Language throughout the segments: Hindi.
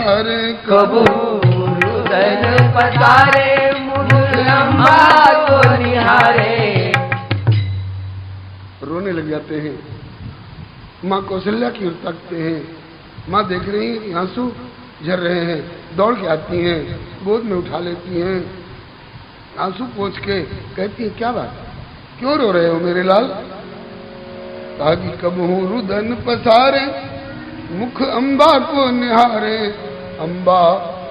पधारे, कबू रुदन पधारे, मुख अम्बा को निहारे। रोने लग जाते हैं। माँ कौशल्या की ओर ताकते हैं। माँ देख रही हैं कि आंसू झर रहे हैं, दौड़ के आती हैं, गोद में उठा लेती हैं, आंसू पोंछ के कहती है क्या बात, क्यों रो रहे हो मेरे लाल? कहा कि कबहू रुदन पसारे, मुख अम्बा को निहारे, अम्बा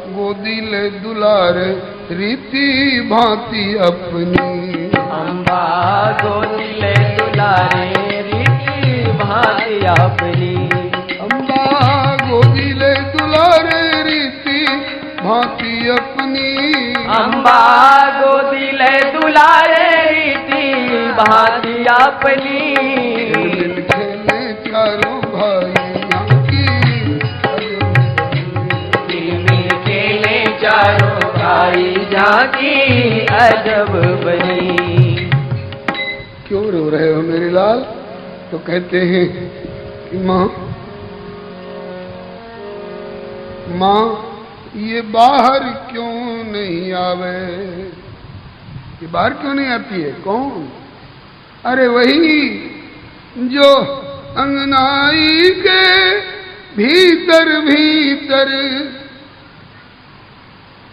गोदी ले दुलारे, रीति भांति अपनी। अम्बा गोदी ले दुलारे, रीति भांति अपनी। अम्बा गोदी ले दुलारे, रीति भांति अपनी। अम्बा गोदी ले दुलारे, रीति भांति अपनी। मिल खेले चारों भाइयों की, मिल खेले चारों भाई झांकी अजब बनी। क्यों रो रहे हो मेरे लाल? तो कहते हैं कि माँ ये बाहर क्यों नहीं आवे? ये बाहर क्यों नहीं आती है? कौन? अरे वही जो अंगनाई के भीतर भीतर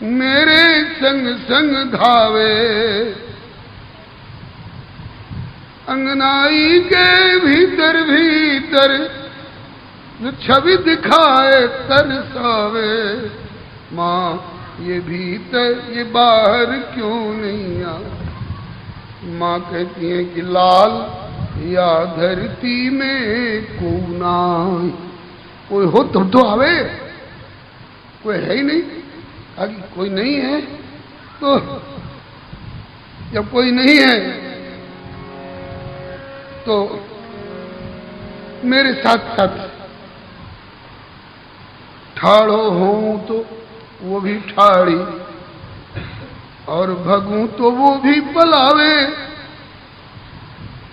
मेरे संग संग धावे। अंगनाई के भीतर भीतर जो छवि दिखाए तरसावे। माँ ये भीतर ये बाहर क्यों नहीं आ? माँ कहती है कि लाल या धरती में कोना कोई हो तो आवे, कोई है ही नहीं। आगे कोई नहीं है तो जब कोई नहीं है तो मेरे साथ साथ ठाड़ो हूं तो वो भी ठाड़ी, और भगूं तो वो भी पलावे,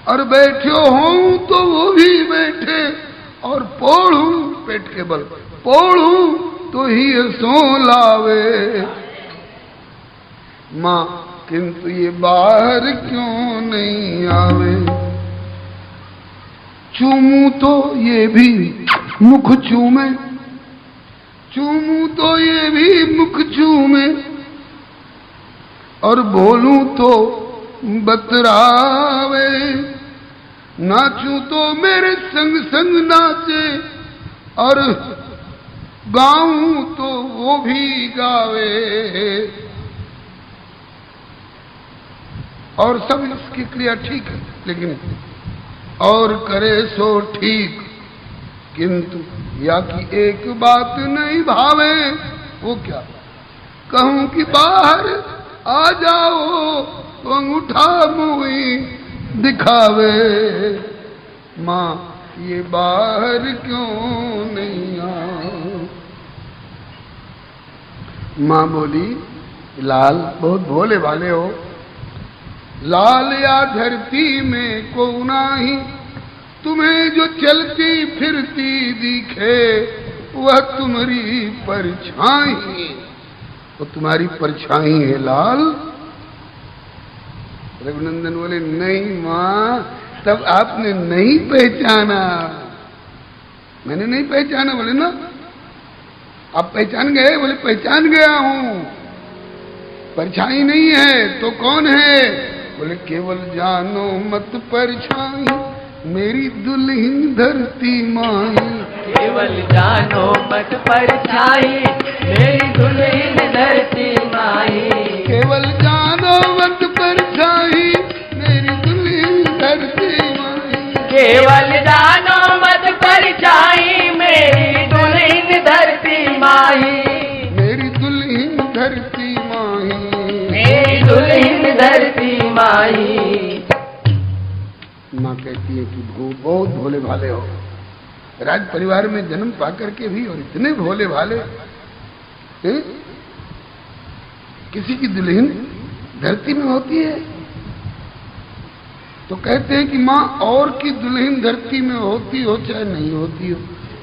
और बैठो हूं तो वो भी बैठे, और पोड़ू पेट के बल पोड़ू तो ही सो लावे। माँ किंतु ये बाहर क्यों नहीं आवे? चूमू तो ये भी मुख चूमे, चूमू तो ये भी मुख चूमे, और बोलूं तो बतरावे। नाचूं तो मेरे संग संग नाचे, और गाऊं तो वो भी गावे। और सब इसकी क्रिया ठीक है, लेकिन और करे सो ठीक, किंतु या कि एक बात नहीं भावे। वो क्या? कहूं कि बाहर आ जाओ तो अंगूठा मुई दिखावे। माँ ये बाहर क्यों नहीं आ? माँ बोली लाल बहुत भोले भाले हो, लाल या धरती में को नाही, तुम्हें जो चलती फिरती दिखे वह तुम्हारी परछाई, वो तुम्हारी परछाई है लाल। रघुनंदन बोले नहीं माँ, तब आपने नहीं पहचाना। मैंने नहीं पहचाना? बोले ना आप पहचान गए? बोले पहचान गया हूं। परछाई नहीं है तो कौन है? बोले केवल जानो मत परछाई, मेरी दुल्हन धरती माई। केवल जानो मत परछाई, मेरी दुल्हन धरती माई। केवल जानो मत परछाई, मेरी दुल्हन धरती माई। केवल जानो मत परछाई, मेरी दुल्हन धरती माई। मेरी दुल्हन धरती माई, मेरी दुल्हन धरती माई। माँ कहती है कि बहुत भोले भाले हो, राज परिवार में जन्म पाकर के भी और इतने भोले भाले हैं? किसी की दुल्हन धरती में होती है तो कहते हैं कि माँ और की दुल्हन धरती में होती हो चाहे नहीं होती हो,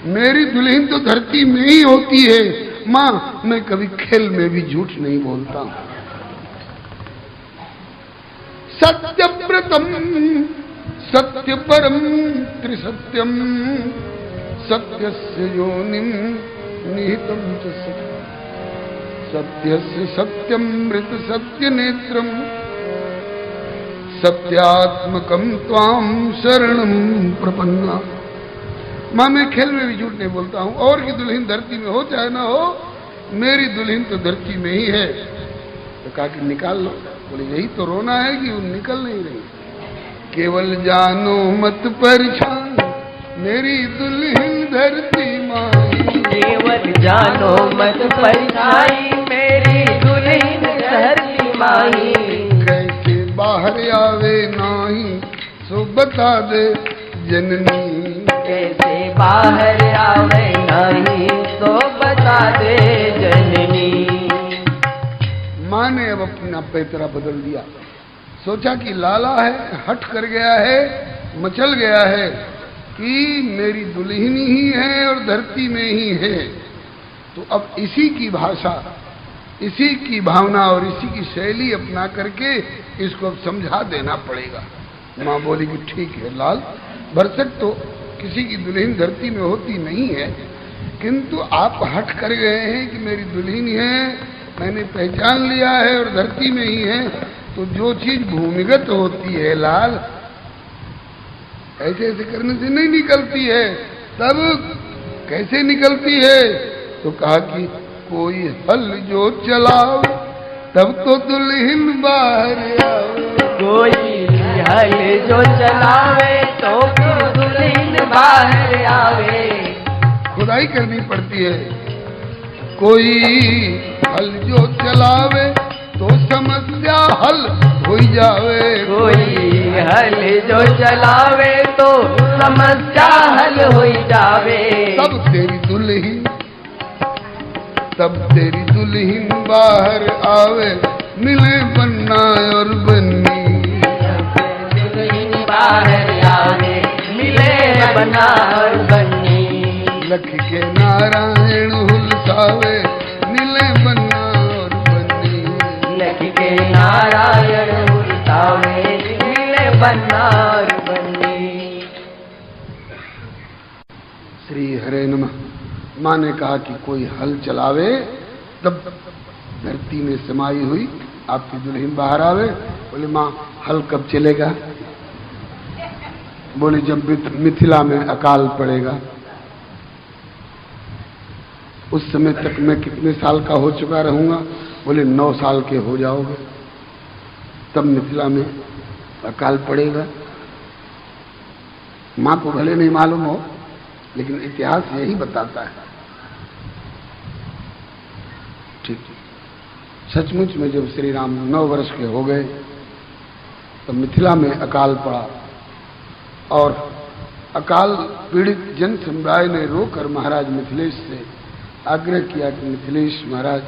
मेरी दुल्हन तो धरती में ही होती है, माँ मैं कभी खेल में भी झूठ नहीं बोलता हूं। सत्यव्रतम सत्य परम त्रिसत्यम सत्यस्य योनिम निहितम च सत्यस्य सत्यमृत सत्य नेत्रम सत्यात्मकम त्वाम शरणम प्रपन्ना। माँ मैं खेल में भी झूठ नहीं बोलता हूं। और की दुल्हन धरती में हो चाहे ना हो, मेरी दुल्हन तो धरती में ही है। तो कहा कि निकाल लो। बोले यही तो रोना है कि वो निकल नहीं रही। केवल जानो मत परेशान मेरी दुल्हन धरती माई। केवल जानो मत परेशानी मेरी दुल्हन धरती माई। कैसे बाहर आवे नाही सो बता दे जननी। कैसे बाहर आवे नहीं तो बता दे जननी। माँ ने अब अपना पैतरा बदल दिया। सोचा कि लाला है, हट कर गया है, मचल गया है कि मेरी दुल्हन ही है और धरती में ही है। तो अब इसी की भाषा, इसी की भावना और इसी की शैली अपना करके इसको अब समझा देना पड़ेगा। माँ बोली कि ठीक है लाल, भरसक तो किसी की दुल्हन धरती में होती नहीं है, किंतु आप हट कर गए हैं कि मेरी दुल्हन है, मैंने पहचान लिया है और धरती में ही है। तो जो चीज भूमिगत होती है लाल, ऐसे ऐसे करने से नहीं निकलती है। तब कैसे निकलती है? तो कहा कि कोई हल जो चलाओ तब तो दुल्हन बाहर आओ। कोई हल जो चलावे तो दुल्हन बाहर आवे। खुदाई करनी पड़ती है। कोई हल जो चलावे तो समस्या हल हो जावे। कोई हल जो चलावे तो समस्या हल हो जावे। तब तेरी दुल्हन बाहर आवे, मिले बन्ना और बन्नी। दुल्हन बाहर आवे मिले बन्ना और बन्नी। लख के नारायण हुलसावे, मिले बन्ना और बन्नी। लख के नारायण हुलसावे मिले बन्ना और बन्नी। श्री हरे नमः। माँ ने कहा कि कोई हल चलावे, तब धरती में समाई हुई आपकी दुल्हन बाहर आवे। बोले माँ हल कब चलेगा? बोले जब मिथिला में अकाल पड़ेगा। उस समय तक मैं कितने साल का हो चुका रहूंगा? बोले 9 साल के हो जाओगे, तब मिथिला में अकाल पड़ेगा। माँ को भले नहीं मालूम हो, लेकिन इतिहास यही बताता है। ठीक, सचमुच में जब श्री राम 9 वर्ष के हो गए तब मिथिला में अकाल पड़ा और अकाल पीड़ित जन समुदाय ने रोकर महाराज मिथिलेश से आग्रह किया कि मिथिलेश महाराज,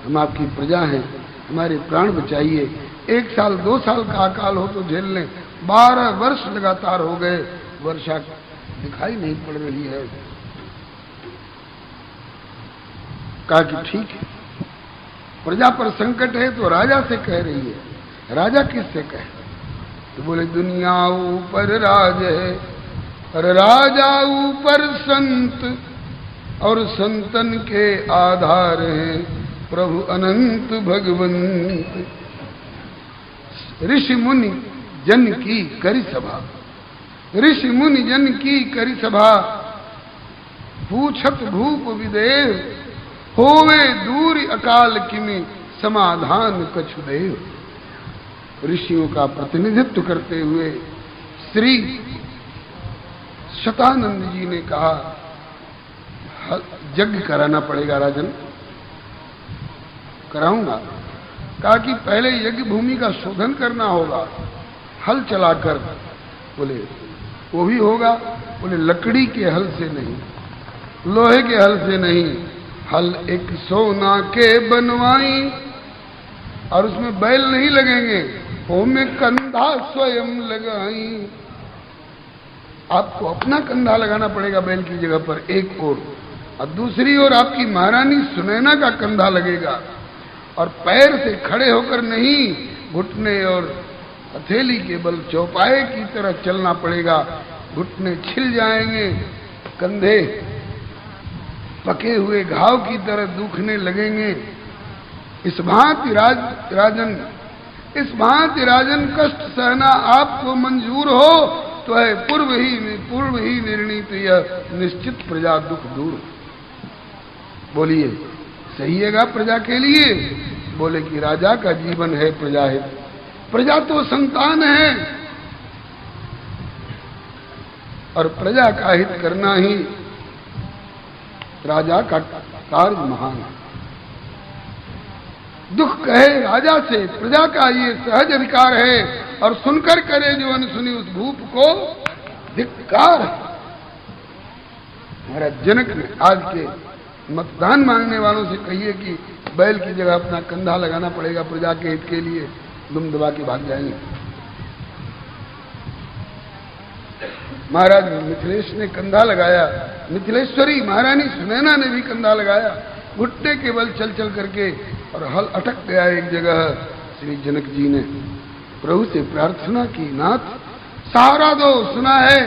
हम आपकी प्रजा हैं, हमारे प्राण बचाइए। 1 साल 2 साल का अकाल हो तो झेल लें, 12 वर्ष लगातार हो गए, वर्षा दिखाई नहीं पड़ रही है। कहा कि ठीक है, प्रजा पर संकट है तो राजा से कह रही है। राजा किससे कहे? तो बोले दुनिया ऊपर राज है और राजा ऊपर संत, और संतन के आधार हैं प्रभु अनंत भगवंत। ऋषि मुनि जन की करी सभा, ऋषि मुनि जन की करी सभा, पूछत भूप विदेव, होवे दूर अकाल किमि समाधान कछुदेव। ऋषियों का प्रतिनिधित्व करते हुए श्री शतानंद जी ने कहा यज्ञ कराना पड़ेगा राजन। कराऊंगा। कहा कि पहले यज्ञ भूमि का शोधन करना होगा, हल चलाकर। बोले वो भी होगा। बोले लकड़ी के हल से नहीं, लोहे के हल से नहीं, हल एक सोना के बनवाई और उसमें बैल नहीं लगेंगे, वो में कंधा स्वयं लगाई। आपको अपना कंधा लगाना पड़ेगा बैल की जगह पर, एक ओर और दूसरी ओर आपकी महारानी सुनैना का कंधा लगेगा और पैर से खड़े होकर नहीं, घुटने और हथेली के बल चौपाए की तरह चलना पड़ेगा। घुटने छिल जाएंगे, कंधे पके हुए घाव की तरह दुखने लगेंगे। इस भांति राजन कष्ट सहना आपको मंजूर हो तो है पूर्व ही निर्णीत यह निश्चित प्रजा दुख दूर। बोलिए सही हैगा प्रजा के लिए? बोले कि राजा का जीवन है प्रजा हित, प्रजा तो संतान है और प्रजा का हित करना ही राजा का कार्य महान है। दुख कहे राजा से, प्रजा का ये सहज अधिकार है और सुनकर करे जो अनसुनी उस भूप को धिक्कार है। महाराज जनक ने आज के मतदान मांगने वालों से कहिए कि बैल की जगह अपना कंधा लगाना पड़ेगा प्रजा के हित के लिए, दुम दबा के भाग जाएंगे। महाराज मिथिलेश ने कंधा लगाया, मिथिलेश्वरी महारानी सुनैना ने भी कंधा लगाया, घुटने के बल चल चल करके, और हल अटक गया एक जगह। श्री जनक जी ने प्रभु से प्रार्थना की, नाथ सहारा दो। सुना है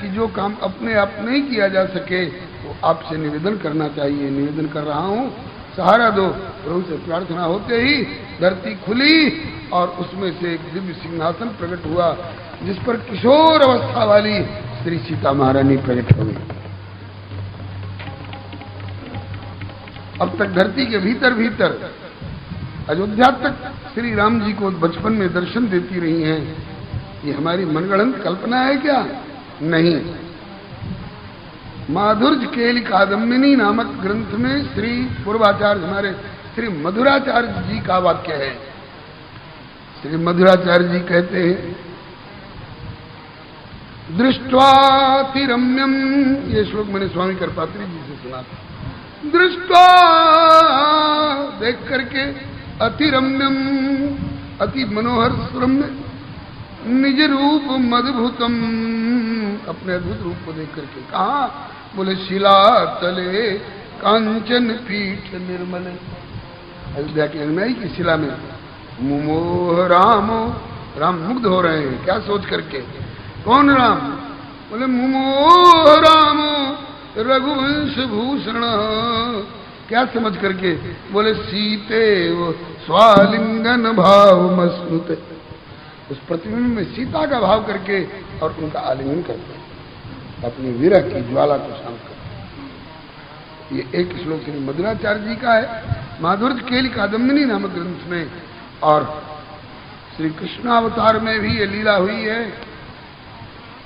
कि जो काम अपने आप नहीं किया जा सके वो आपसे निवेदन करना चाहिए, निवेदन कर रहा हूं, सहारा दो। प्रभु से प्रार्थना होते ही धरती खुली और उसमें से एक दिव्य सिंहासन प्रकट हुआ जिस पर किशोर अवस्था वाली श्री सीता महारानी प्रकट हो गई। अब तक धरती के भीतर भीतर अयोध्या तक श्री राम जी को बचपन में दर्शन देती रही हैं। ये हमारी मनगढ़ंत कल्पना है क्या? नहीं। माधुर्य केली कादम्बिनी नामक ग्रंथ में श्री पूर्वाचार्य हमारे श्री मधुराचार्य जी का वाक्य है। श्री मधुराचार्य जी कहते हैं, दृष्ट्वातिरम्यम, ये श्लोक मैंने स्वामी करपात्री जी से सुना था। दृष्ट्वा, देख करके, अतिरम्यम, अति मनोहर सुरम्य, निज रूप मदभुतम, अपने अद्भुत रूप को देख करके कहा? बोले शिला तले कांचन पीठ निर्मल। अयोध्या के अनुयायी की शिला में मुमोह रामो, राम मुग्ध हो रहे हैं। क्या सोच करके? कौन राम? बोले मुमोह रामो रघुवंश भूषण। क्या समझ करके? बोले सीते वो स्वालिंगन भाव मस्नुते। उस प्रतिबिंब में सीता का भाव करके और उनका आलिंगन करते, अपनी विरह की ज्वाला को शांत करते। ये एक श्लोक श्री मधुराचार्य जी का है माधुर्य केली कादम्बिनी नामक ग्रंथ में। और श्री कृष्णावतार में भी ये लीला हुई है।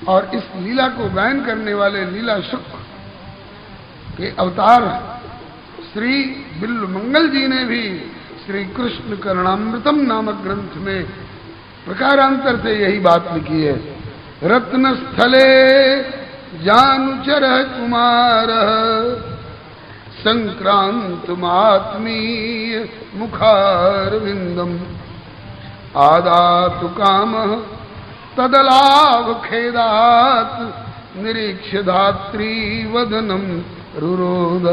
और इस लीला को गायन करने वाले लीला शुक के अवतार श्री बिल्व मंगल जी ने भी श्री कृष्ण करुणामृतम नामक ग्रंथ में प्रकारांतर से यही बात लिखी है। रत्न स्थले जानुचर कुमार संक्रांत मात्मीय मुखार विंदम आदातु काम तदलाभ खेदात निरीक्ष धात्री वदनम रुरोध।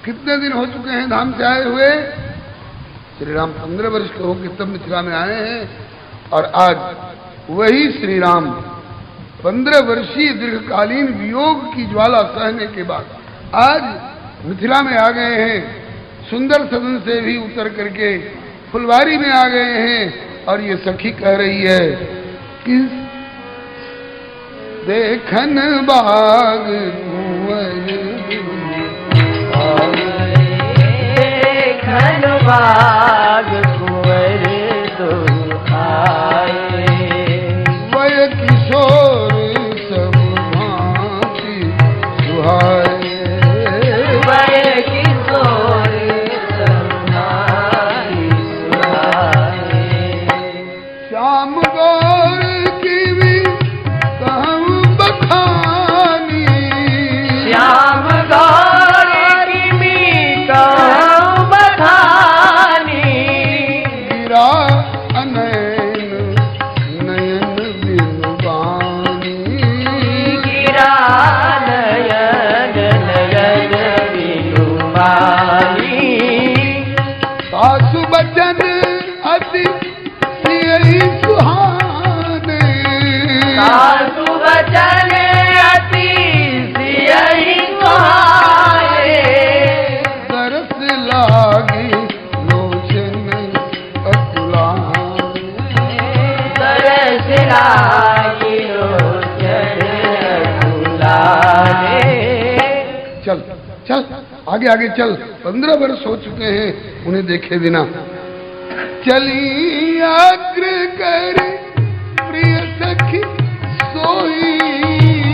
कितने दिन हो चुके हैं धाम से आए हुए? श्री राम 15 वर्ष के होकर तब मिथिला में आए हैं। और आज वही श्री राम 15 वर्षीय दीर्घकालीन वियोग की ज्वाला सहने के बाद आज मिथिला में आ गए हैं। सुंदर सदन से भी उतर करके फुलवारी में आ गए हैं। और ये सखी कह रही है कि देखन बाग कुंवर, देखन बाग कुंवर दुहाए, वय किशोर सब भांति सुहाए, वय किशोर सब भांति सुहाए। श्याम गौर की भी कहूँ बखानी, श्याम गौर की भी कहूँ बखानी, गिरा अनैन नयन बिनुबानी, गिरा नयन रानी। सासु बचन अति सियहि सुहाने, सासु बचन अति सियहि सुहाने। तरस लागी लोचन अकुलाने, तरस लागी लोचन अकुलाने। चल चल आगे आगे चल, 15 वर्ष हो चुके हैं उन्हें देखे बिना। चली आग्रह कर प्रिय सखी सोई,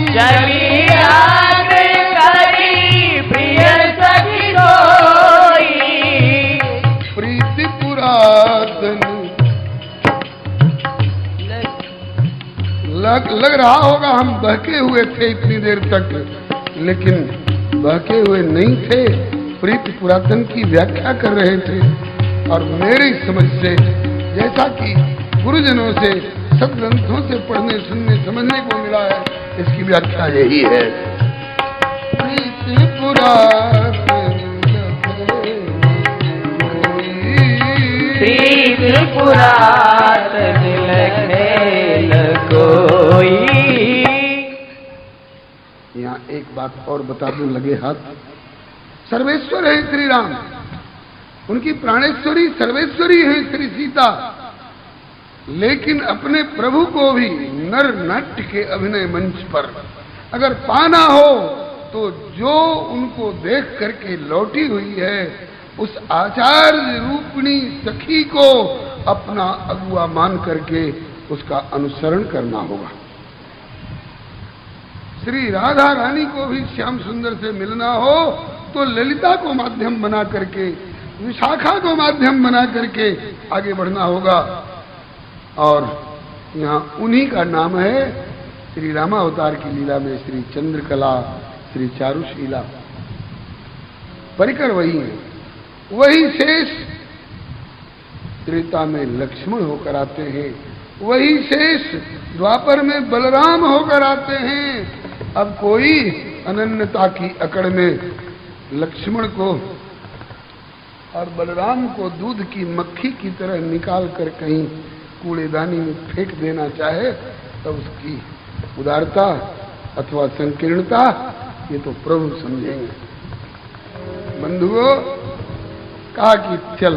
चली आग्रह करी प्रिय सखी सोई। प्रीति पुरातन लग रहा होगा हम बहके हुए थे इतनी देर तक, लेकिन बहके हुए नहीं थे, प्रीति पुरातन की व्याख्या कर रहे थे। और मेरी समझ से, जैसा कि गुरुजनों से सदग्रंथों से पढ़ने सुनने समझने को मिला है, इसकी व्याख्या यही है। प्रीति पुरातन प्रीति पुरातन लखे कोई। यहाँ एक बात और बता दूं लगे हाथ। सर्वेश्वर है श्री राम, उनकी प्राणेश्वरी सर्वेश्वरी है श्री सीता, लेकिन अपने प्रभु को भी नर नाट्य के अभिनय मंच पर अगर पाना हो तो जो उनको देख करके लौटी हुई है उस आचार्य रूपिणी सखी को अपना अगुआ मान करके उसका अनुसरण करना होगा। श्री राधा रानी को भी श्याम सुंदर से मिलना हो तो ललिता को माध्यम बना करके, विशाखा को माध्यम बना करके आगे बढ़ना होगा। और यहाँ उन्हीं का नाम है श्री रामावतार की लीला में श्री चंद्रकला, श्री चारुशीला, परिकर वही है। वही शेष त्रेता में लक्ष्मण होकर आते हैं, वही शेष द्वापर में बलराम होकर आते हैं। अब कोई अनन्यता की अकड़ में लक्ष्मण को और बलराम को दूध की मक्खी की तरह निकाल कर कहीं कूड़ेदानी में फेंक देना चाहे तब उसकी उदारता अथवा संकीर्णता ये तो प्रभु समझेंगे। बंधुओं, कहा कि चल,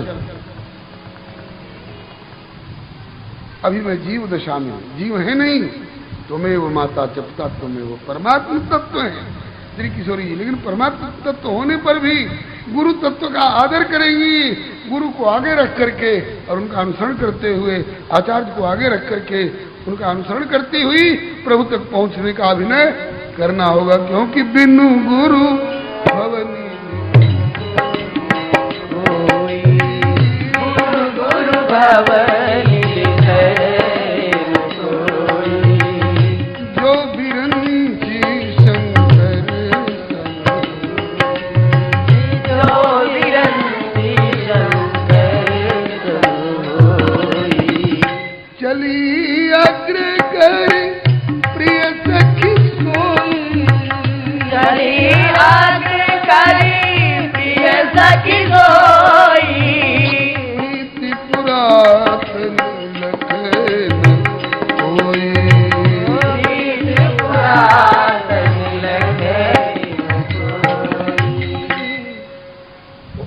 अभी मैं जीव दशा में, जीव है नहीं, तुम्हें वो माता जपता, तुम्हें वो परमात्म तत्व है श्री किशोरी जी। लेकिन परमात्म तत्व होने पर भी गुरु तत्व का आदर करेंगी, गुरु को आगे रख करके और उनका अनुसरण करते हुए, आचार्य को आगे रख करके उनका अनुसरण करती हुई प्रभु तक पहुंचने का अभिनय करना होगा। क्योंकि बिनु गुरु भवनी गुरु भवनी जो बिरंची शंकर जो बिरंची शंकर चली अग्र कर प्रिय सखी सोई, चली अग्र करी प्रिय सखी सोई। प्रीति पुरातन लखन कोई, प्रीति पुरातन लखे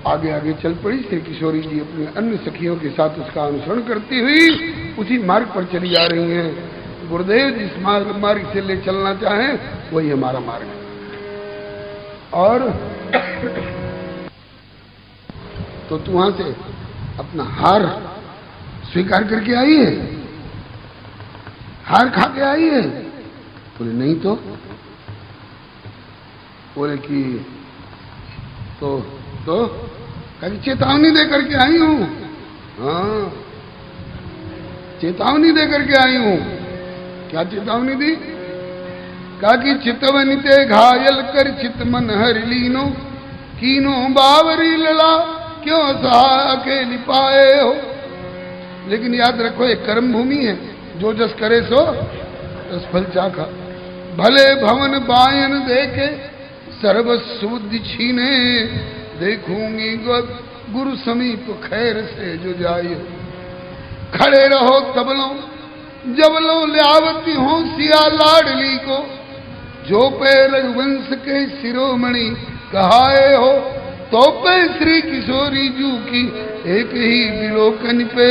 आगे आगे चल पड़ी। श्री किशोरी जी अपने अन्य सखियों के साथ उसका अनुसरण करती हुई उसी मार्ग पर चली जा रही हैं। गुरुदेव जिस मार्ग से ले चलना चाहें वही हमारा मार्ग है। और तो तू वहां से अपना हार स्वीकार करके आई है, हार खा के आई है? बोले नहीं तो। बोले कि तो कहीं चेतावनी दे करके आई हूं। हाँ, चेतावनी दे करके आई हूं। क्या चेतावनी दी? कहा कि चितवनिते घायल कर चित मन हर लीनो, कीनो बावरी लला क्यों सहा के लिपाए हो। लेकिन याद रखो ये कर्म भूमि है, जो जस करे सो तस फल चाखा। भले भवन बायन देके सर्वस्व बुद्धि छीने, देखूंगी गुरु समीप खैर से जो जाइयो। खड़े रहो तबलों जबलों लियावती हो सिया लाडली को, जो पे रघुवंश के शिरोमणि कहाए हो, तो पे श्री किशोरी जू की एक ही विलोकन पे,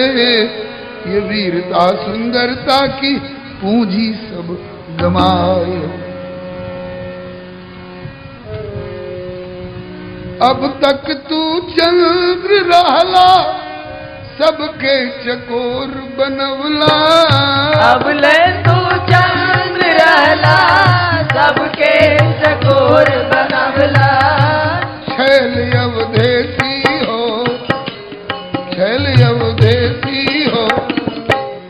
ये वीरता सुंदरता की पूंजी सब गमाए। अब तक तू चंद्र रहला सबके चकोर बनवला, अब ले तू चंद्र रहला सबके चकोर बनवला। छैल अवधेसी हो, छैल अवधेसी हो,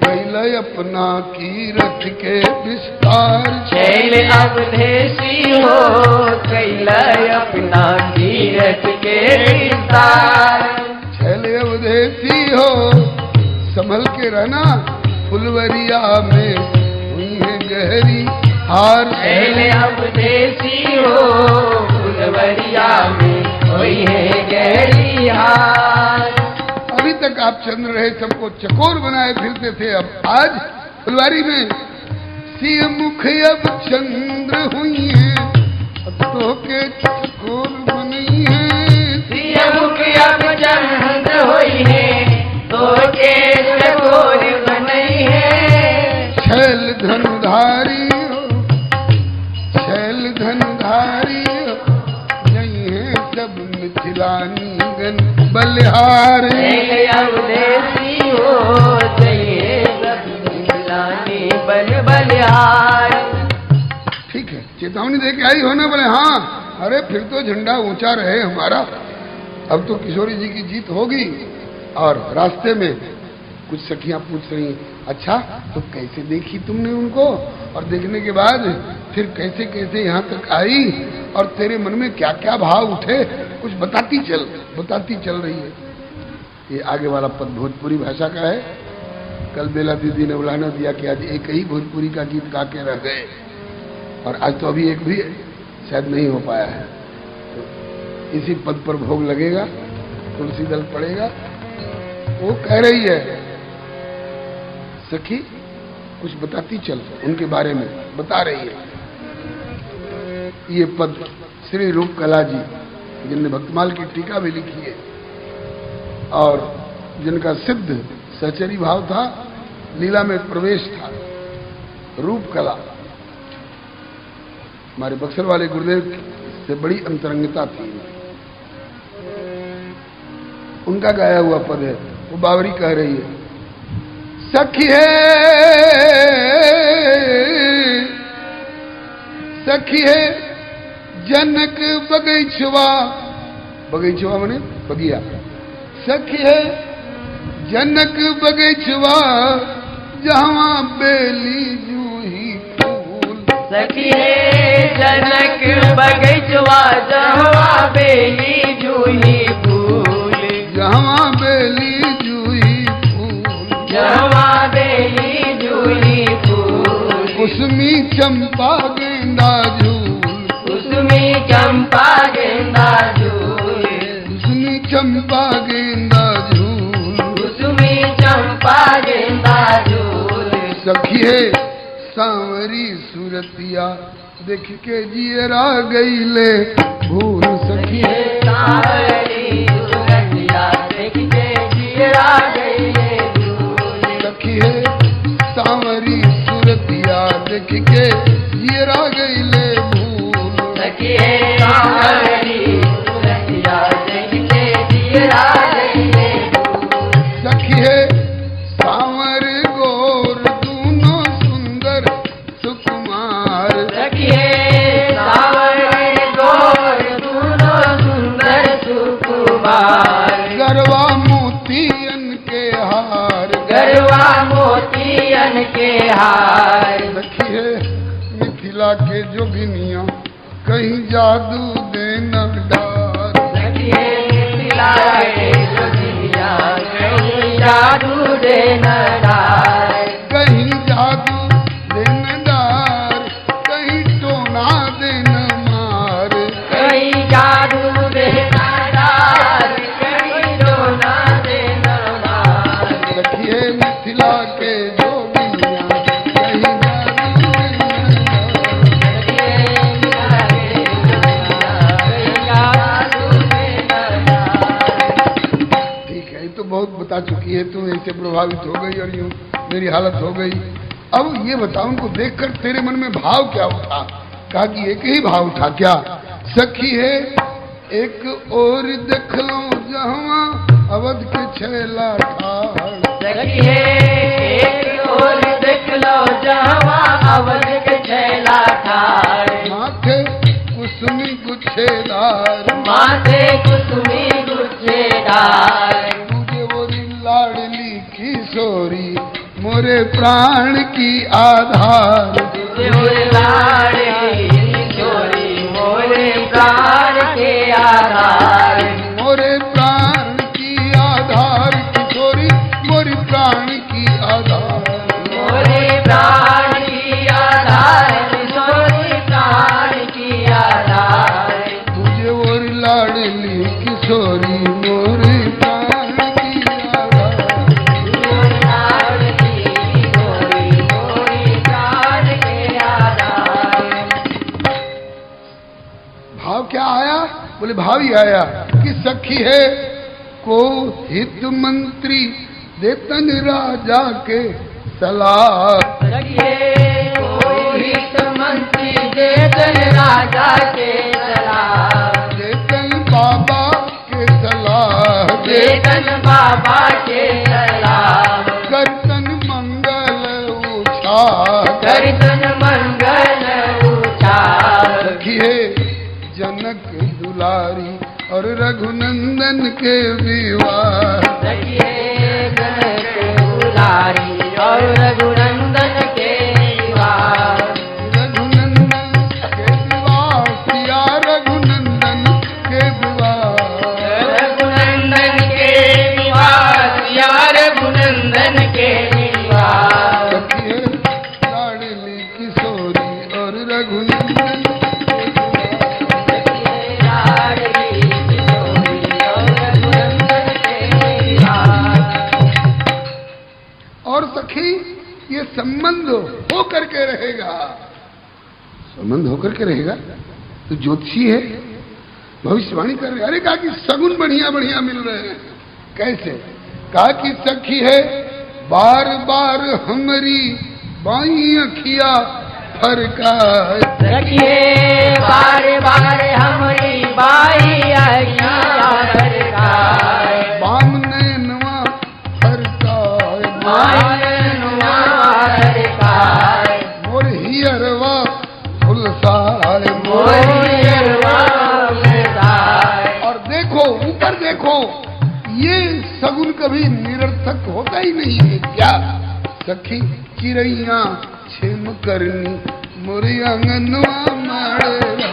कैल अपना कीरत के विस्तार। छैल अवधेसी हो, कैल अपना कीरत के विस्तार। छैल अवधेसी हो, संभल के रहना फुलवरिया में हुई है गहरी हार। छैल अवधेसी हो, फुलवरिया में हुई है गहरी हार। अभी तक आप चंद्र रहे सबको चकोर बनाए फिरते थे, अब आज फुलवारी में सिय मुख अब चंद्र हुई है, तो के चकोर बनी है। सिय मुख अब चंद्र हुई है, तो के चकोर बनी है। छैल धनुधारी हो, छैल धनुधारी हो, नहीं है सब मिथिलानी गण बलिहार। छैल अवधेसी हो, चाहिए सब मिथिलानी बल बलिहार। ठीक है, चेतावनी दे के आई हो ना? बोले हाँ। अरे फिर तो झंडा ऊंचा रहे हमारा। अब तो किशोरी जी की जीत होगी। और रास्ते में कुछ सखियां पूछ रही, अच्छा तो कैसे देखी तुमने उनको, और देखने के बाद फिर कैसे कैसे यहाँ तक आई, और तेरे मन में क्या क्या भाव उठे, कुछ बताती चल रही है। ये आगे वाला पद भोजपुरी भाषा का है। कल बेला दीदी ने उलाहना दिया कि आज एक ही भोजपुरी का गीत गा के रह गए, और आज तो अभी एक भी शायद नहीं हो पाया है। तो इसी पद पर भोग लगेगा, तुलसी दल पड़ेगा। वो कह रही है, सखी कुछ बताती चल, उनके बारे में बता रही है। ये पद श्री रूप कला जी, जिनने भक्तमाल की टीका भी लिखी है और जिनका सिद्ध सहचरी भाव था, लीला में प्रवेश था, रूप कला हमारे बक्सर वाले गुरुदेव से बड़ी अंतरंगता थी। उनका गाया हुआ पद है, वो बावरी कह रही है, सखिए सखिए जनक बगैचवा, बगैचवा मने बगिया, सखिए जनक बगैचवा जहाँ बेली जूही फूल। सखिए जनक बगैचवा जहाँ बेली जूही फूल, जहाँ बेली जूही फूल, जहाँ बेली जूही फूल। कुसमी चंपा गेंदा झूल, कुसमी चंपा गेंदा झूल, कुसमी चंपा गेंदा झूल, कुसमी चंपा गेंदा झूल। सखिए सांवरी सूरतिया देख के जियरा गईले भूल। सखिए सांवरी सूरतिया देख के जियरा गईले भूल। सखिए सांवरी सूरतिया देख के जियरा गईले भूल। सखिए सांवरी सूरतिया देख के जियरा गईले भूल। सखिए सांवर गोर दूनो सुंदर सुकुमार। सखिए सांवर गोर दूनो सुंदर सुकुमार। गरवा मोतियन के हार, गरवा मोतियन के हार। सखिए मिथिला के जोगिनिया कहीं जादू देना डार। सखिए मिथिला के जोगिनिया कहीं जादू देना डार। कहीं जादू देना डार, कहीं टोना देना मार। कहीं जादू देना डार, बता चुकी है, तू ऐसे प्रभावित हो गई और यूं मेरी हालत हो गई। अब ये बता, उनको देखकर तेरे मन में भाव क्या उठा? कहा कि एक ही भाव उठा। क्या? सखी है एक और देख लो जहाँ अवध के छैला ठाड़। सखी है एक और देख लो जहाँ अवध के छैला ठाड़। माथे कुसुमी गुच्छेदार, माथे कुसुमी गुच्छेदार। तुझे मोरी लाडली किशोरी मोरे प्राण की आधार। तुझे मोरे लाडली किशोरी मोरे प्राण के आधार। मोरे प्राण की आधार किशोरी मोरी प्राण की आधार। मोरे प्राण की आधार किशोरी प्राण की आधार। तुझे मोरी लाडली किशोरी मोरे प्राण की आधार। लाडली किशोरी मोरे प्राण के आधार। भाव क्या आया? बोले भाव ही आया कि सखी है को हित मंत्री देतन राजा के सलाह। सखिए कोई हित मंत्री देतन राजा के सलाह। देतन बाबा के सलाह। देतन बाबा के सलाह। करतन मंगल उछा। करतन मंगल ऊंचा। सखी है जनक दुलारी और रघुनंदन के विवाह। सखिए जनक दुलारी और रघुनंदन के विवाह। रघुनंदन के विवाह सिया रघुनंदन के विवाह। रघुनंदन के विवाह सिया रघुनंदन के विवाह। सखी लाडली किशोरी और रघुनंदन के विवाह। लाडली किशोरी और रघुनंदन के विवाह। और सखी ये संबंध हो करके रहेगा। संबंध होकर के रहेगा तो ज्योतिषी है, भविष्यवाणी कर रहे। अरे कहा कि सगुन बढ़िया बढ़िया मिल रहे हैं। कैसे? कहा कि सखी है बार बार हमारी बाई अखिया फरकाए। सखिए बार बार हमारी बाई अखियाँ फरकाए। बाम नैनवा फरकाए। मायनुआ फरकाए। मोर हियरवा फुलसाए। मोरियरवा फरकाए। और देखो ऊपर देखो, ये सगुन कभी निरर्थक होता ही नहीं है। क्या? सखी चिड़ैया छिम करनी मोरी आंगनवा माड़ेरा।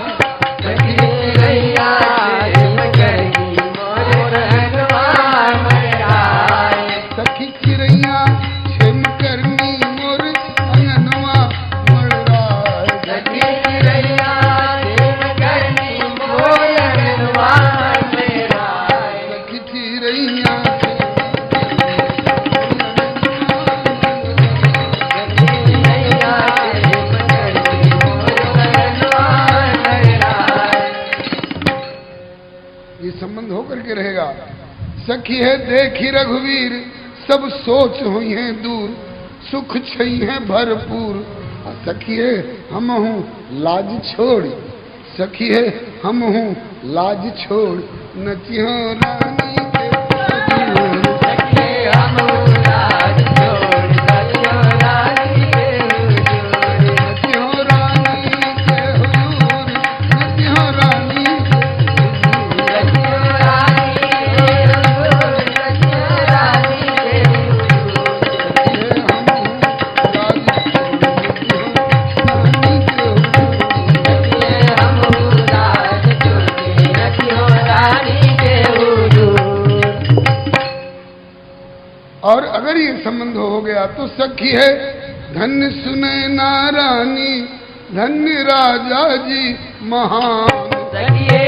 चिड़ैया छिम करनी मोर आंगनवा माड़ेरा। सखी चिड़ैया छिम करनी मोर आंगनवा माड़ेरा। सखी चिड़ैया छिम करनी मोर आंगनवा माड़ेरा। सखी चिड़ैया ये संबंध होकर के रहेगा। सखी है देखी रघुवीर सब सोच हुई है दूर, सुख छई है भरपूर। सखी है हम हूँ लाज छोड़। सखी है हम हूँ लाज छोड़ नचियो रानी के हुजूर। सखिए हम लाज छोड़ नचियो रानी के हुजूर। नचियो रानी के हुजूर। नचियो रानी के नचियो रानी के हुजूर। नचियो रानी के सखी है हम लाज छोड़ नचियो रानी के हुजूर। और अगर ये संबंध हो गया तो सखी है धन्य सुने नारानी धन्य राजा जी महान। सखिए